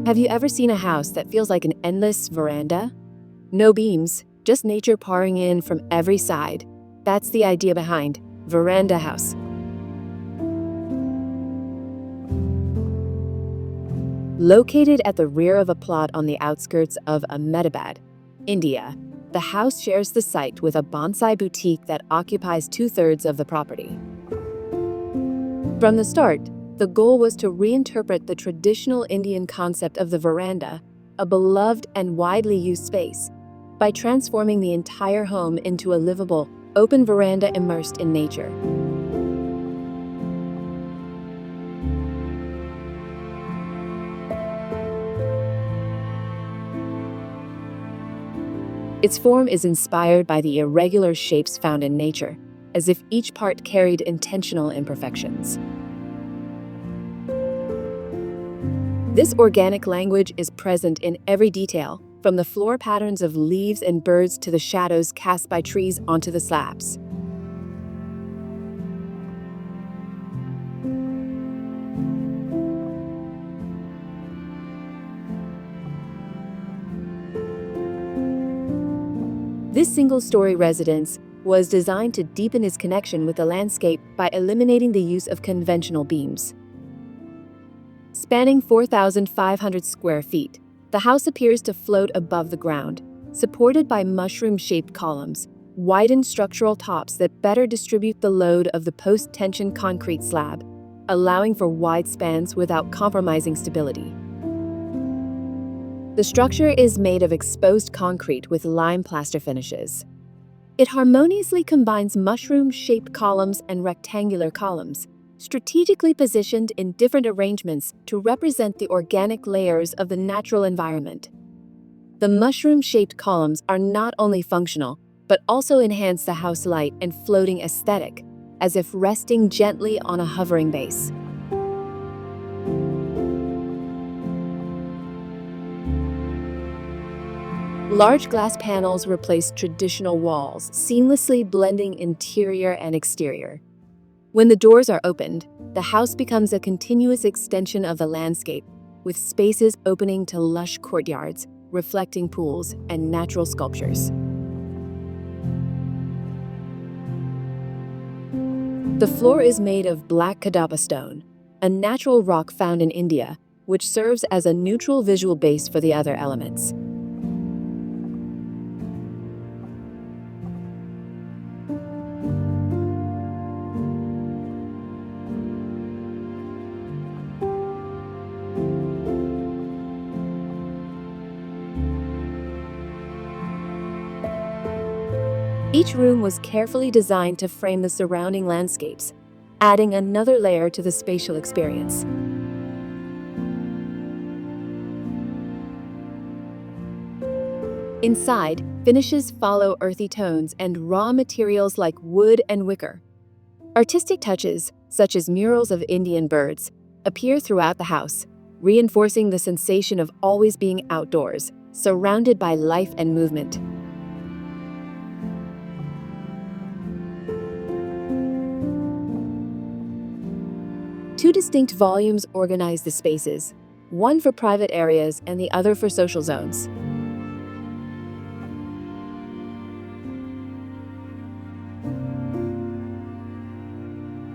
Have you ever seen a house that feels like an endless veranda? No beams, just nature pouring in from every side. That's the idea behind Veranda House. Located at the rear of a plot on the outskirts of Ahmedabad, India, the house shares the site with a bonsai boutique that occupies 2/3 of the property. From the start, the goal was to reinterpret the traditional Indian concept of the veranda, a beloved and widely used space, by transforming the entire home into a livable, open veranda immersed in nature. Its form is inspired by the irregular shapes found in nature, as if each part carried intentional imperfections. This organic language is present in every detail, from the floor patterns of leaves and birds to the shadows cast by trees onto the slabs. This single-story residence was designed to deepen its connection with the landscape by eliminating the use of conventional beams. Spanning 4,500 square feet, the house appears to float above the ground, supported by mushroom-shaped columns, widened structural tops that better distribute the load of the post-tension concrete slab, allowing for wide spans without compromising stability. The structure is made of exposed concrete with lime plaster finishes. It harmoniously combines mushroom-shaped columns and rectangular columns, strategically positioned in different arrangements to represent the organic layers of the natural environment. The mushroom-shaped columns are not only functional, but also enhance the house light and floating aesthetic, as if resting gently on a hovering base. Large glass panels replace traditional walls, seamlessly blending interior and exterior. When the doors are opened, the house becomes a continuous extension of the landscape, with spaces opening to lush courtyards, reflecting pools, and natural sculptures. The floor is made of black Kadappa stone, a natural rock found in India, which serves as a neutral visual base for the other elements. Each room was carefully designed to frame the surrounding landscapes, adding another layer to the spatial experience. Inside, finishes follow earthy tones and raw materials like wood and wicker. Artistic touches, such as murals of Indian birds, appear throughout the house, reinforcing the sensation of always being outdoors, surrounded by life and movement. Two distinct volumes organize the spaces, one for private areas and the other for social zones.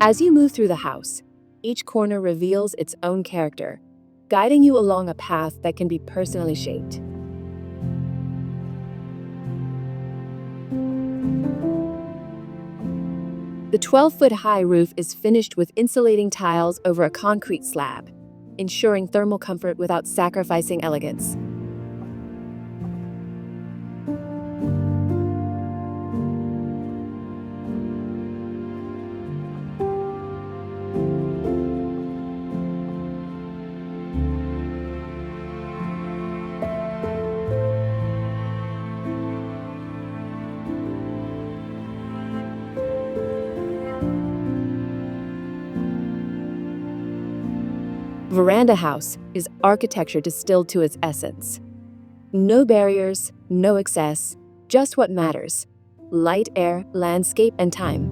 As you move through the house, each corner reveals its own character, guiding you along a path that can be personally shaped. The 12-foot-high roof is finished with insulating tiles over a concrete slab, ensuring thermal comfort without sacrificing elegance. Veranda House is architecture distilled to its essence. No barriers, no excess, just what matters: light, air, landscape, and time.